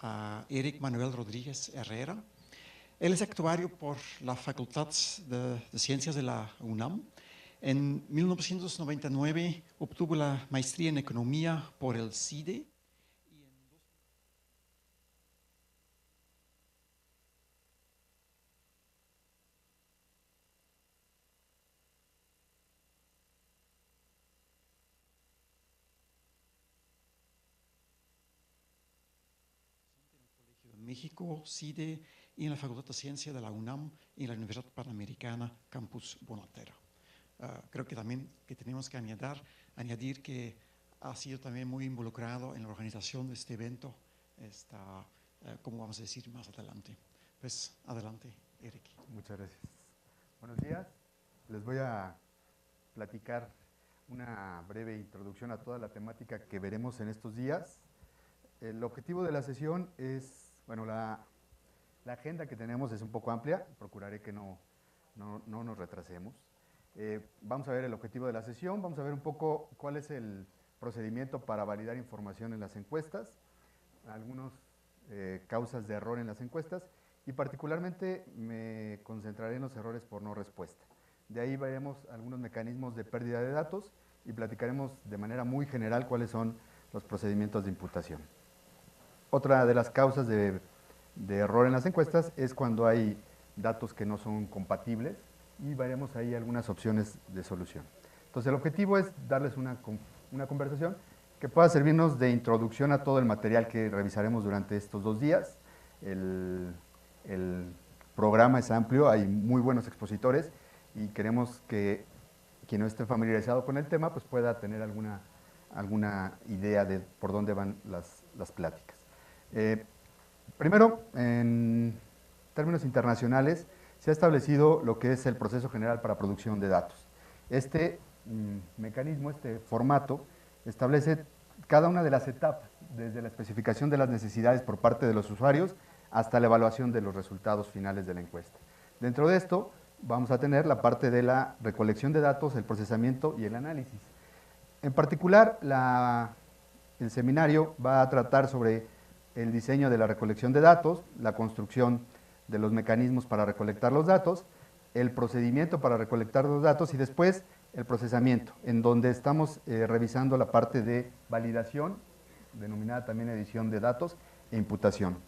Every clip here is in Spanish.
a Eric Manuel Rodríguez Herrera. Él es actuario por la Facultad de Ciencias de la UNAM. En 1999 obtuvo la maestría en Economía por el CIDE. México, CIDE, y en la Facultad de Ciencia de la UNAM y en la Universidad Panamericana, Campus Bonatera. Creo que también que tenemos que añadir que ha sido también muy involucrado en la organización de este evento, como vamos a decir más adelante. Pues adelante, Eric. Muchas gracias. Buenos días. Les voy a platicar una breve introducción a toda la temática que veremos en estos días. El objetivo de la sesión es, bueno, la agenda que tenemos es un poco amplia, procuraré que no nos retrasemos. Vamos a ver el objetivo de la sesión, vamos a ver un poco cuál es el procedimiento para validar información en las encuestas, algunas causas de error en las encuestas y particularmente me concentraré en los errores por no respuesta. De ahí veremos algunos mecanismos de pérdida de datos y platicaremos de manera muy general cuáles son los procedimientos de imputación. Otra de las causas de error en las encuestas es cuando hay datos que no son compatibles y veremos ahí algunas opciones de solución. Entonces el objetivo es darles una conversación que pueda servirnos de introducción a todo el material que revisaremos durante estos 2 días. El programa es amplio, hay muy buenos expositores y queremos que quien no esté familiarizado con el tema pues pueda tener alguna idea de por dónde van las pláticas. Primero, en términos internacionales, se ha establecido lo que es el proceso general para producción de datos. Este mecanismo, este formato, establece cada una de las etapas, desde la especificación de las necesidades por parte de los usuarios hasta la evaluación de los resultados finales de la encuesta. Dentro de esto, vamos a tener la parte de la recolección de datos, el procesamiento y el análisis. En particular, el seminario va a tratar sobre el diseño de la recolección de datos, la construcción de los mecanismos para recolectar los datos, el procedimiento para recolectar los datos y después el procesamiento, en donde estamos revisando la parte de validación, denominada también edición de datos, e imputación.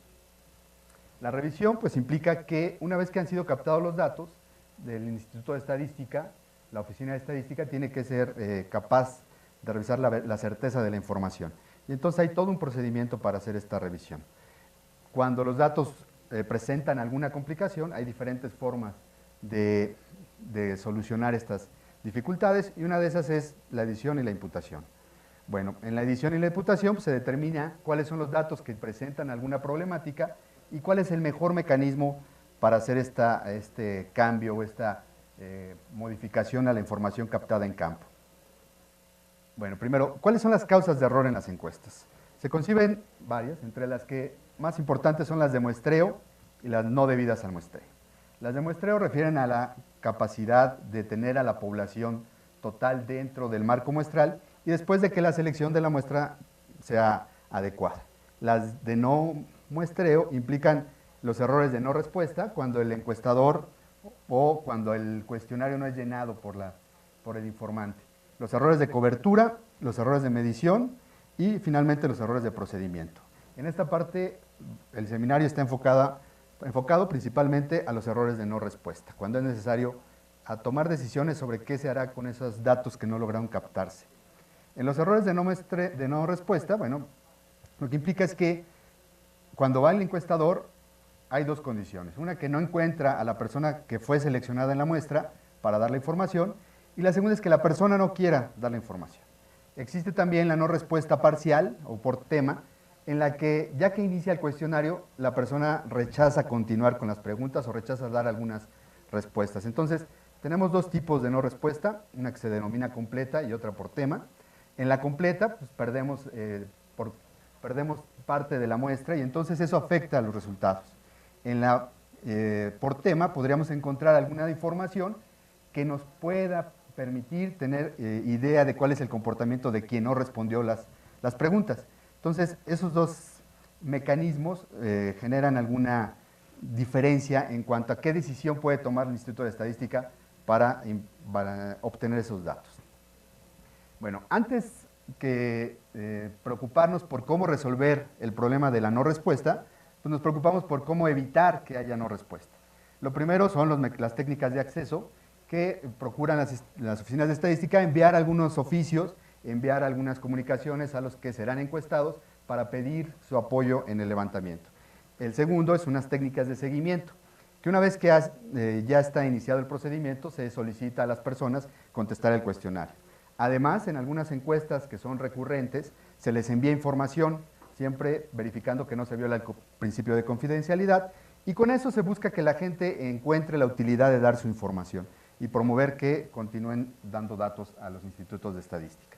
La revisión pues implica que una vez que han sido captados los datos del Instituto de Estadística, la Oficina de Estadística tiene que ser capaz de revisar la certeza de la información. Y entonces hay todo un procedimiento para hacer esta revisión. Cuando los datos presentan alguna complicación, hay diferentes formas de solucionar estas dificultades y una de esas es la edición y la imputación. Bueno, en la edición y la imputación pues, se determina cuáles son los datos que presentan alguna problemática y cuál es el mejor mecanismo para hacer este cambio o esta modificación a la información captada en campo. Bueno, primero, ¿cuáles son las causas de error en las encuestas? Se conciben varias, entre las que más importantes son las de muestreo y las no debidas al muestreo. Las de muestreo refieren a la capacidad de tener a la población total dentro del marco muestral y después de que la selección de la muestra sea adecuada. Las de no muestreo implican los errores de no respuesta cuando el encuestador o cuando el cuestionario no es llenado por el informante. Los errores de cobertura, los errores de medición y finalmente los errores de procedimiento. En esta parte el seminario está enfocado principalmente a los errores de no respuesta, cuando es necesario tomar decisiones sobre qué se hará con esos datos que no lograron captarse. En los errores de no respuesta, bueno, lo que implica es que cuando va el encuestador hay 2 condiciones. Una, que no encuentra a la persona que fue seleccionada en la muestra para dar la información, y la segunda es que la persona no quiera dar la información. Existe también la no respuesta parcial o por tema, en la que ya que inicia el cuestionario, la persona rechaza continuar con las preguntas o rechaza dar algunas respuestas. Entonces, tenemos 2 tipos de no respuesta, una que se denomina completa y otra por tema. En la completa, pues perdemos parte de la muestra y entonces eso afecta a los resultados. En la por tema podríamos encontrar alguna información que nos pueda permitir tener idea de cuál es el comportamiento de quien no respondió las preguntas. Entonces, esos 2 mecanismos generan alguna diferencia en cuanto a qué decisión puede tomar el Instituto de Estadística para obtener esos datos. Bueno, antes que preocuparnos por cómo resolver el problema de la no respuesta, pues nos preocupamos por cómo evitar que haya no respuesta. Lo primero son las técnicas de acceso que procuran las oficinas de estadística enviar algunos oficios, enviar algunas comunicaciones a los que serán encuestados para pedir su apoyo en el levantamiento. El segundo es unas técnicas de seguimiento, que una vez que ya está iniciado el procedimiento, se solicita a las personas contestar el cuestionario. Además, en algunas encuestas que son recurrentes, se les envía información, siempre verificando que no se viola el principio de confidencialidad, y con eso se busca que la gente encuentre la utilidad de dar su información y promover que continúen dando datos a los institutos de estadística.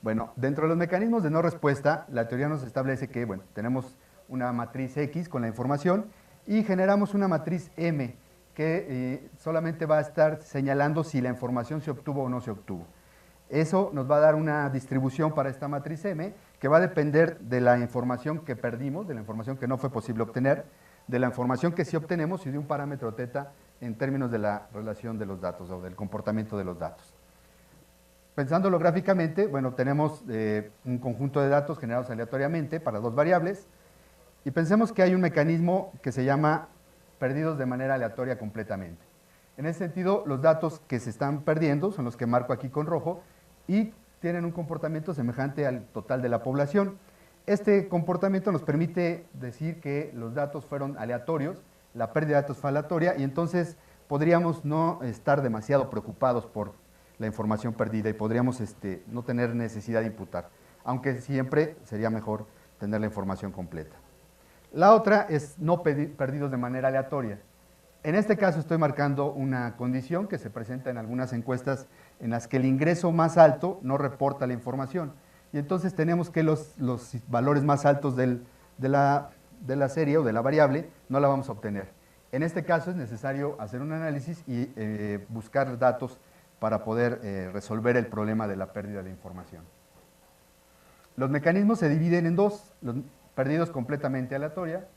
Bueno, dentro de los mecanismos de no respuesta, la teoría nos establece que, bueno, tenemos una matriz X con la información y generamos una matriz M que solamente va a estar señalando si la información se obtuvo o no se obtuvo. Eso nos va a dar una distribución para esta matriz M que va a depender de la información que perdimos, de la información que no fue posible obtener, de la información que sí obtenemos y de un parámetro teta en términos de la relación de los datos o del comportamiento de los datos. Pensándolo gráficamente, bueno, tenemos un conjunto de datos generados aleatoriamente para dos variables y pensemos que hay un mecanismo que se llama perdidos de manera aleatoria completamente. En ese sentido, los datos que se están perdiendo son los que marco aquí con rojo y tienen un comportamiento semejante al total de la población. Este comportamiento nos permite decir que los datos fueron aleatorios, la pérdida de datos fue aleatoria y entonces podríamos no estar demasiado preocupados por la información perdida y podríamos no tener necesidad de imputar, aunque siempre sería mejor tener la información completa. La otra es no perdidos de manera aleatoria. En este caso estoy marcando una condición que se presenta en algunas encuestas en las que el ingreso más alto no reporta la información. Y entonces tenemos que los valores más altos de la serie o de la variable no la vamos a obtener. En este caso es necesario hacer un análisis y buscar datos para poder resolver el problema de la pérdida de información. Los mecanismos se dividen en dos, los perdidos completamente aleatoria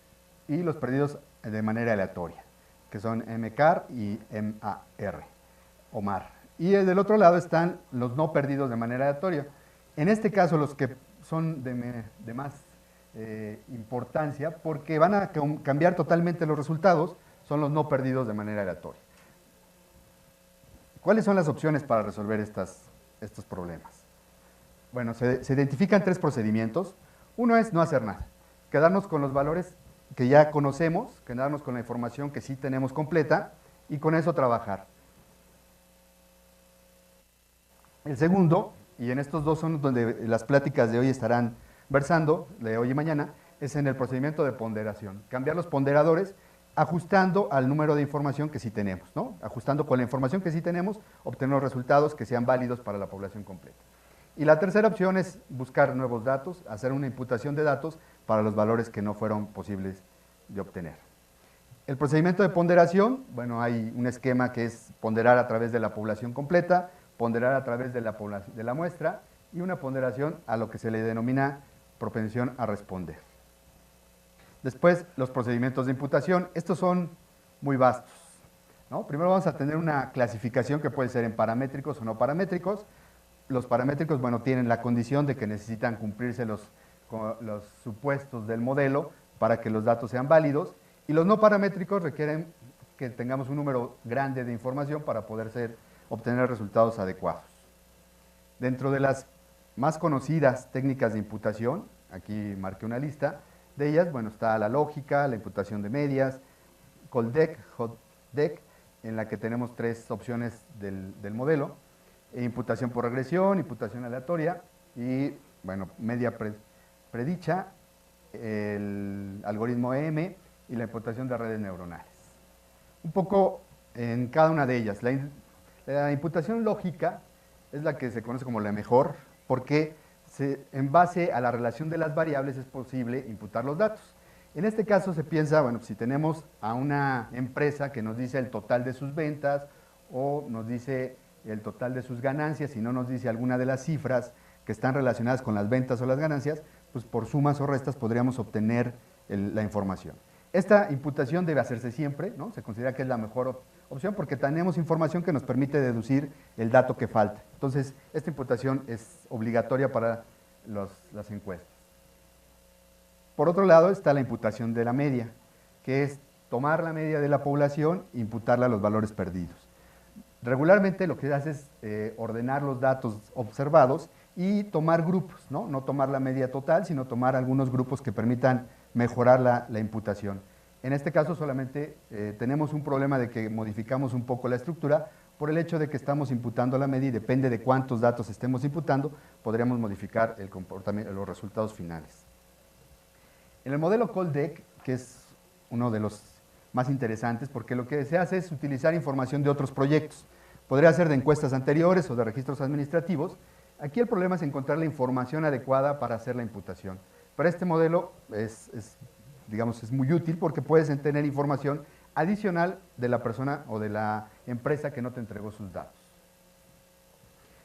y los perdidos de manera aleatoria, que son MCAR y MAR, o MAR. Y del otro lado están los no perdidos de manera aleatoria. En este caso, los que son de más importancia, porque van a cambiar totalmente los resultados, son los no perdidos de manera aleatoria. ¿Cuáles son las opciones para resolver estos problemas? Bueno, se identifican tres procedimientos. Uno es no hacer nada, quedarnos con los valores que ya conocemos, quedarnos con la información que sí tenemos completa y con eso trabajar. El segundo, y en estos dos son donde las pláticas de hoy estarán versando, de hoy y mañana, es en el procedimiento de ponderación. Cambiar los ponderadores ajustando al número de información que sí tenemos, ¿no? Ajustando con la información que sí tenemos, obtener los resultados que sean válidos para la población completa. Y la tercera opción es buscar nuevos datos, hacer una imputación de datos para los valores que no fueron posibles de obtener. El procedimiento de ponderación, bueno, hay un esquema que es ponderar a través de la población completa, ponderar a través de la muestra y una ponderación a lo que se le denomina propensión a responder. Después, los procedimientos de imputación, estos son muy vastos, ¿no? Primero vamos a tener una clasificación que puede ser en paramétricos o no paramétricos. Los paramétricos, bueno, tienen la condición de que necesitan cumplirse los supuestos del modelo para que los datos sean válidos, y los no paramétricos requieren que tengamos un número grande de información para poder obtener resultados adecuados. Dentro de las más conocidas técnicas de imputación, aquí marqué una lista de ellas, bueno, está la lógica, la imputación de medias, Coldec, HotDec, en la que tenemos tres opciones del modelo, imputación por regresión, imputación aleatoria y, bueno, media predicha, el algoritmo EM y la imputación de redes neuronales. Un poco en cada una de ellas. La imputación lógica es la que se conoce como la mejor, porque en base a la relación de las variables es posible imputar los datos. En este caso se piensa, bueno, si tenemos a una empresa que nos dice el total de sus ventas o nos dice el total de sus ganancias y no nos dice alguna de las cifras que están relacionadas con las ventas o las ganancias, pues por sumas o restas podríamos obtener la información. Esta imputación debe hacerse siempre, ¿no? Se considera que es la mejor opción porque tenemos información que nos permite deducir el dato que falta. Entonces, esta imputación es obligatoria para las encuestas. Por otro lado está la imputación de la media, que es tomar la media de la población e imputarla a los valores perdidos. Regularmente lo que se hace es ordenar los datos observados y tomar grupos, ¿no? No tomar la media total, sino tomar algunos grupos que permitan mejorar la imputación. En este caso solamente tenemos un problema de que modificamos un poco la estructura por el hecho de que estamos imputando la media y depende de cuántos datos estemos imputando, podríamos modificar el comportamiento, los resultados finales. En el modelo COLDEC, que es uno de los más interesantes, porque lo que se hace es utilizar información de otros proyectos. Podría ser de encuestas anteriores o de registros administrativos. Aquí el problema es encontrar la información adecuada para hacer la imputación. Pero este modelo digamos, es muy útil porque puedes tener información adicional de la persona o de la empresa que no te entregó sus datos.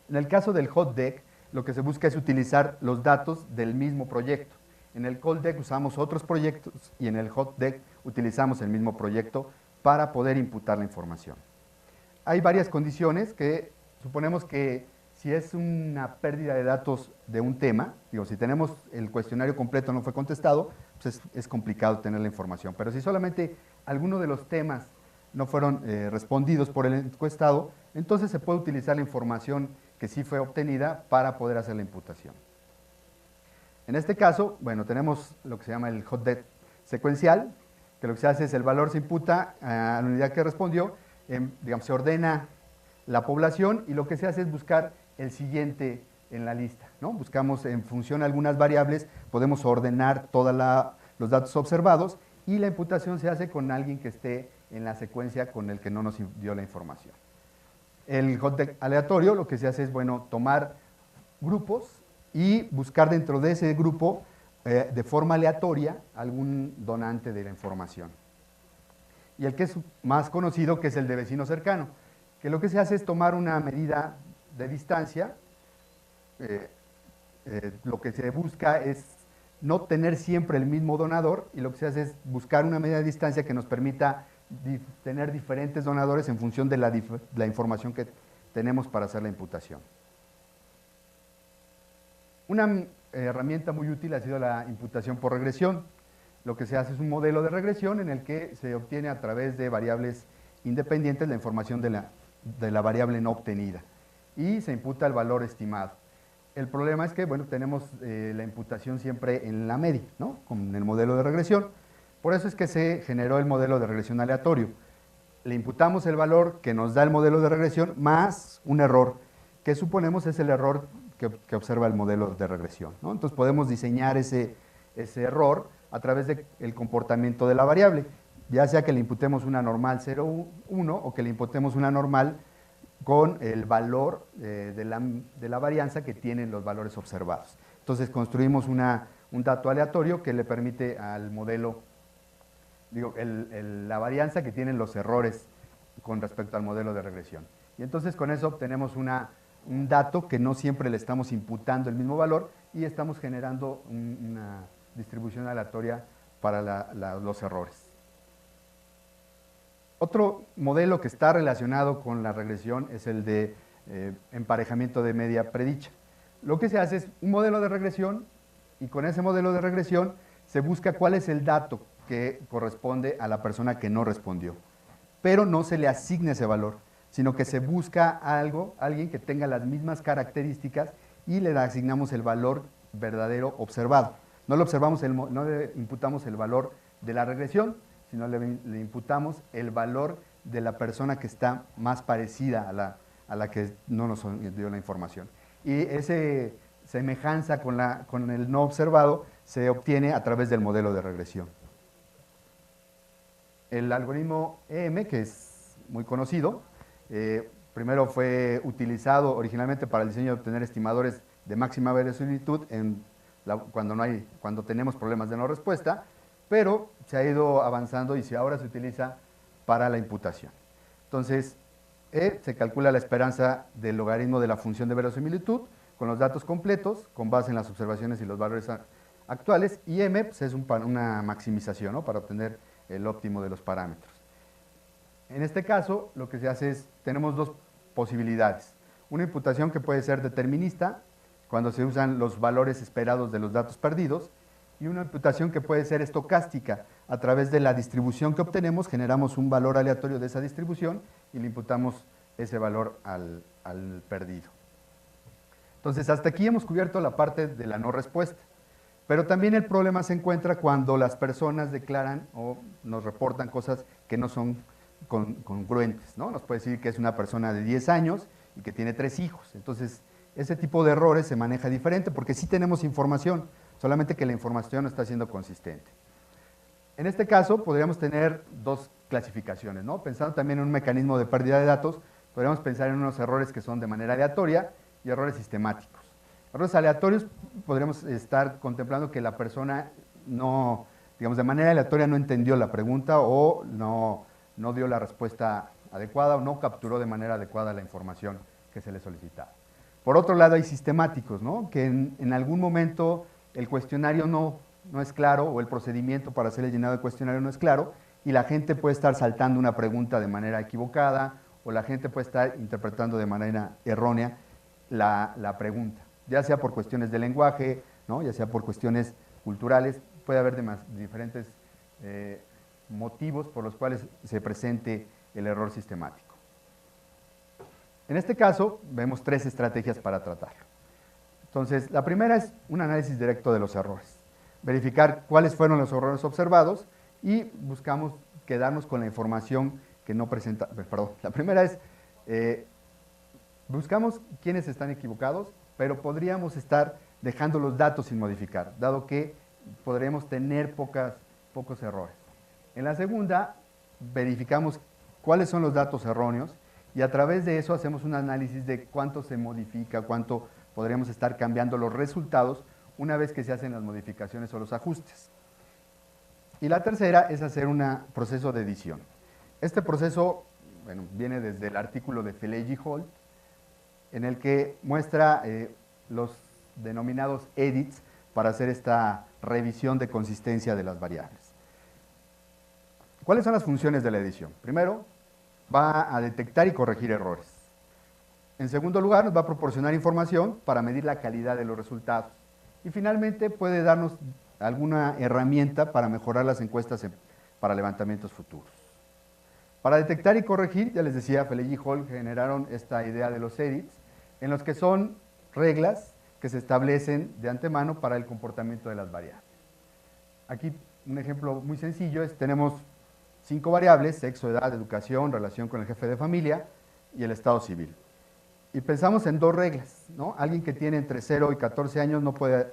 En el caso del HOTDEC, lo que se busca es utilizar los datos del mismo proyecto. En el COLDEC usamos otros proyectos y en el HOTDEC utilizamos el mismo proyecto para poder imputar la información. Hay varias condiciones que suponemos que si es una pérdida de datos de un tema, digo, si tenemos el cuestionario completo no fue contestado, pues es complicado tener la información. Pero si solamente alguno de los temas no fueron respondidos por el encuestado, entonces se puede utilizar la información que sí fue obtenida para poder hacer la imputación. En este caso, bueno, tenemos lo que se llama el HOTDEC secuencial, que lo que se hace es el valor se imputa a la unidad que respondió, digamos, se ordena la población y lo que se hace es buscar el siguiente en la lista, ¿no? Buscamos en función de algunas variables, podemos ordenar todos los datos observados y la imputación se hace con alguien que esté en la secuencia con el que no nos dio la información. El HOTDEC aleatorio lo que se hace es, bueno, tomar grupos y buscar dentro de ese grupo de forma aleatoria algún donante de la información. Y el que es más conocido, que es el de vecino cercano, que lo que se hace es tomar una medida de distancia, lo que se busca es no tener siempre el mismo donador y lo que se hace es buscar una medida de distancia que nos permita tener diferentes donadores en función de la información que tenemos para hacer la imputación. Una herramienta muy útil ha sido la imputación por regresión. Lo que se hace es un modelo de regresión en el que se obtiene a través de variables independientes la información de la variable no obtenida y se imputa el valor estimado. El problema es que, bueno, tenemos la imputación siempre en la media, ¿no? Con el modelo de regresión. Por eso es que se generó el modelo de regresión aleatorio. Le imputamos el valor que nos da el modelo de regresión más un error, que suponemos es el error que observa el modelo de regresión, ¿no? Entonces podemos diseñar ese error a través del comportamiento de la variable, ya sea que le imputemos una normal 0, 1 o que le imputemos una normal con el valor de la varianza que tienen los valores observados. Entonces construimos un dato aleatorio que le permite al modelo, digo, la varianza que tienen los errores con respecto al modelo de regresión. Y entonces con eso obtenemos un dato que no siempre le estamos imputando el mismo valor y estamos generando una distribución aleatoria para los errores. Otro modelo que está relacionado con la regresión es el de emparejamiento de media predicha. Lo que se hace es un modelo de regresión y con ese modelo de regresión se busca cuál es el dato que corresponde a la persona que no respondió, pero no se le asigna ese valor, sino que se busca alguien que tenga las mismas características y le asignamos el valor verdadero observado. No le imputamos el valor de la regresión, sino le imputamos el valor de la persona que está más parecida a la que no nos dio la información. Y esa semejanza con el no observado se obtiene a través del modelo de regresión. El algoritmo EM, que es muy conocido, primero fue utilizado originalmente para el diseño de obtener estimadores de máxima verosimilitud cuando tenemos problemas de no respuesta, pero se ha ido avanzando y ahora se utiliza para la imputación. Entonces, se calcula la esperanza del logaritmo de la función de verosimilitud con los datos completos, con base en las observaciones y los valores actuales, y M pues, es una maximización, ¿no?, para obtener el óptimo de los parámetros. En este caso, lo que se hace es, tenemos dos posibilidades. Una imputación que puede ser determinista, cuando se usan los valores esperados de los datos perdidos, y una imputación que puede ser estocástica. A través de la distribución que obtenemos, generamos un valor aleatorio de esa distribución y le imputamos ese valor al perdido. Entonces, hasta aquí hemos cubierto la parte de la no respuesta. Pero también el problema se encuentra cuando las personas declaran o nos reportan cosas que no son congruentes, ¿no? Nos puede decir que es una persona de 10 años y que tiene 3 hijos. Entonces, ese tipo de errores se maneja diferente porque sí tenemos información, solamente que la información no está siendo consistente. En este caso, podríamos tener dos clasificaciones, ¿no? Pensando también en un mecanismo de pérdida de datos, podríamos pensar en unos errores que son de manera aleatoria y errores sistemáticos. Errores aleatorios podríamos estar contemplando que la persona no, digamos, de manera aleatoria no entendió la pregunta o no dio la respuesta adecuada o no capturó de manera adecuada la información que se le solicitaba. Por otro lado, hay sistemáticos, ¿no?, que en algún momento el cuestionario no es claro o el procedimiento para hacer el llenado del cuestionario no es claro y la gente puede estar saltando una pregunta de manera equivocada o la gente puede estar interpretando de manera errónea la pregunta, ya sea por cuestiones de lenguaje, ¿no?, ya sea por cuestiones culturales, puede haber diferentes motivos por los cuales se presente el error sistemático. En este caso, vemos 3 estrategias para tratarlo. Entonces, la primera es un análisis directo de los errores, verificar cuáles fueron los errores observados y buscamos quedarnos con la información que no presenta, perdón, la primera es, buscamos quiénes están equivocados, pero podríamos estar dejando los datos sin modificar, dado que podremos tener pocos errores. En la segunda, verificamos cuáles son los datos erróneos y a través de eso hacemos un análisis de cuánto se modifica, cuánto podríamos estar cambiando los resultados una vez que se hacen las modificaciones o los ajustes. Y la tercera es hacer un proceso de edición. Este proceso, bueno, viene desde el artículo de Feleggi-Holt, en el que muestra los denominados edits para hacer esta revisión de consistencia de las variables. ¿Cuáles son las funciones de la edición? Primero, va a detectar y corregir errores. En segundo lugar, nos va a proporcionar información para medir la calidad de los resultados. Y finalmente, puede darnos alguna herramienta para mejorar las encuestas para levantamientos futuros. Para detectar y corregir, ya les decía, Feleggi-Holt generaron esta idea de los edits, en los que son reglas que se establecen de antemano para el comportamiento de las variables. Aquí un ejemplo muy sencillo es, tenemos 5 variables: sexo, edad, educación, relación con el jefe de familia y el estado civil. Y pensamos en 2 reglas, ¿no? Alguien que tiene entre 0 y 14 años no puede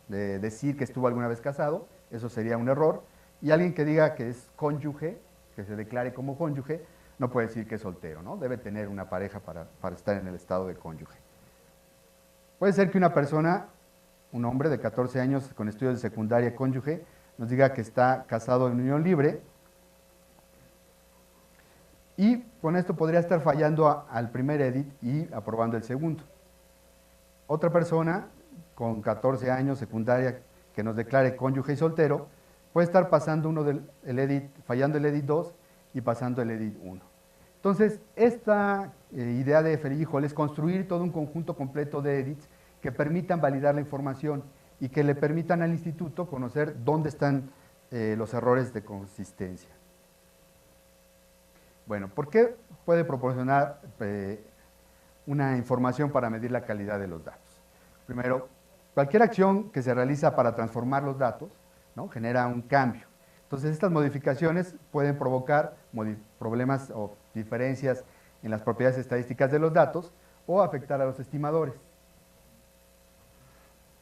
decir que estuvo alguna vez casado, eso sería un error, y alguien que diga que es cónyuge, que se declare como cónyuge, no puede decir que es soltero, ¿no? Debe tener una pareja para estar en el estado de cónyuge. Puede ser que una persona, un hombre de 14 años con estudios de secundaria cónyuge, nos diga que está casado en unión libre, y con esto podría estar fallando al primer edit y aprobando el segundo. Otra persona con 14 años, secundaria, que nos declare cónyuge y soltero, puede estar pasando fallando el edit 2 y pasando el edit 1. Entonces, esta idea de Feleggi-Holt es construir todo un conjunto completo de edits que permitan validar la información y que le permitan al instituto conocer dónde están los errores de consistencia. Bueno, ¿por qué puede proporcionar una información para medir la calidad de los datos? Primero, cualquier acción que se realiza para transformar los datos, ¿no?, genera un cambio. Entonces, estas modificaciones pueden provocar problemas o diferencias en las propiedades estadísticas de los datos o afectar a los estimadores.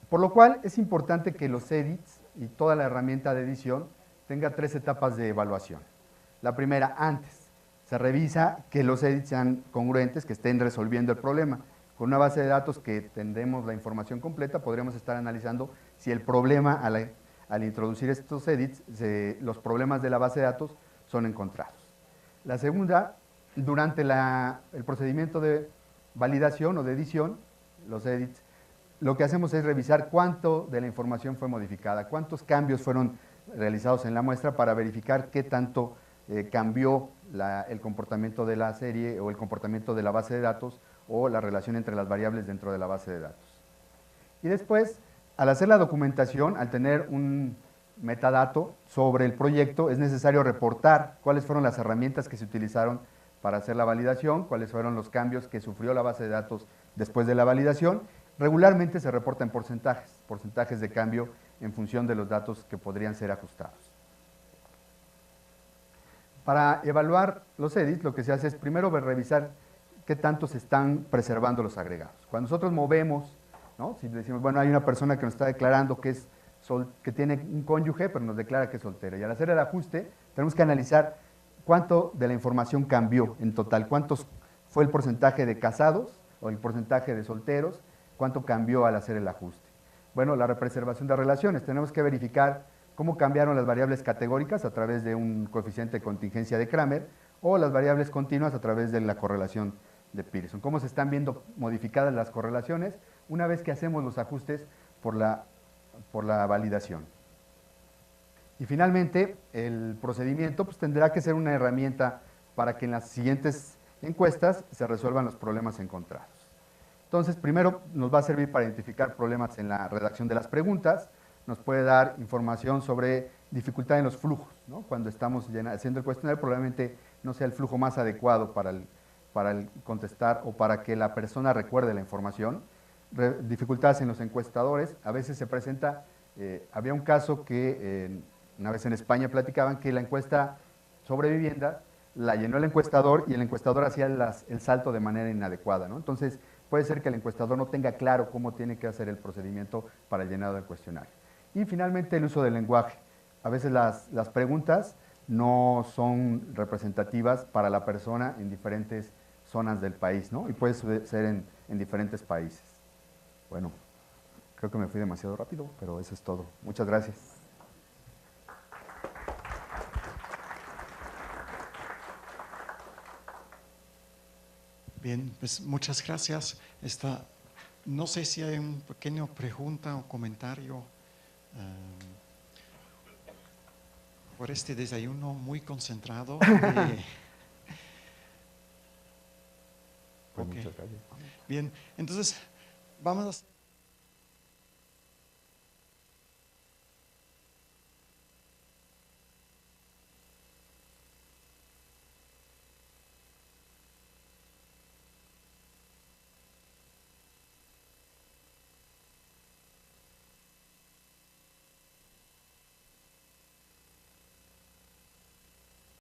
Por lo cual, es importante que los edits y toda la herramienta de edición tenga 3 etapas de evaluación. La primera, antes. Se revisa que los edits sean congruentes, que estén resolviendo el problema. Con una base de datos que tendremos la información completa, podremos estar analizando si el problema al introducir estos edits, los problemas de la base de datos son encontrados. La segunda, durante el procedimiento de validación o de edición, los edits, lo que hacemos es revisar cuánto de la información fue modificada, cuántos cambios fueron realizados en la muestra para verificar qué tanto cambió el comportamiento de la serie o el comportamiento de la base de datos o la relación entre las variables dentro de la base de datos. Y después, al hacer la documentación, al tener un metadato sobre el proyecto, es necesario reportar cuáles fueron las herramientas que se utilizaron para hacer la validación, cuáles fueron los cambios que sufrió la base de datos después de la validación. Regularmente se reportan porcentajes de cambio en función de los datos que podrían ser ajustados. Para evaluar los edits, lo que se hace es primero revisar qué tanto se están preservando los agregados. Cuando nosotros movemos, ¿no? Si decimos, bueno, hay una persona que nos está declarando que tiene un cónyuge, pero nos declara que es soltera. Y al hacer el ajuste, tenemos que analizar cuánto de la información cambió en total, cuántos fue el porcentaje de casados o el porcentaje de solteros, cuánto cambió al hacer el ajuste. Bueno, la preservación de relaciones, tenemos que verificar cómo cambiaron las variables categóricas a través de un coeficiente de contingencia de Kramer o las variables continuas a través de la correlación de Pearson. Cómo se están viendo modificadas las correlaciones una vez que hacemos los ajustes por la validación. Y finalmente, el procedimiento pues, tendrá que ser una herramienta para que en las siguientes encuestas se resuelvan los problemas encontrados. Entonces, primero nos va a servir para identificar problemas en la redacción de las preguntas, nos puede dar información sobre dificultad en los flujos, ¿no? Cuando estamos haciendo el cuestionario, probablemente no sea el flujo más adecuado para el contestar o para que la persona recuerde la información. Dificultades en los encuestadores, a veces se presenta, había un caso que una vez en España platicaban que la encuesta sobre vivienda la llenó el encuestador y el encuestador hacía el salto de manera inadecuada, ¿no? Entonces puede ser que el encuestador no tenga claro cómo tiene que hacer el procedimiento para el llenado del cuestionario. Y finalmente el uso del lenguaje. A veces las preguntas no son representativas para la persona en diferentes zonas del país, ¿no? Y puede ser en diferentes países. Bueno, creo que me fui demasiado rápido, pero eso es todo. Muchas gracias. Bien, pues muchas gracias. No sé si hay una pequeña pregunta o comentario por este desayuno muy concentrado. Pues muchas gracias. Bien, entonces vamos a...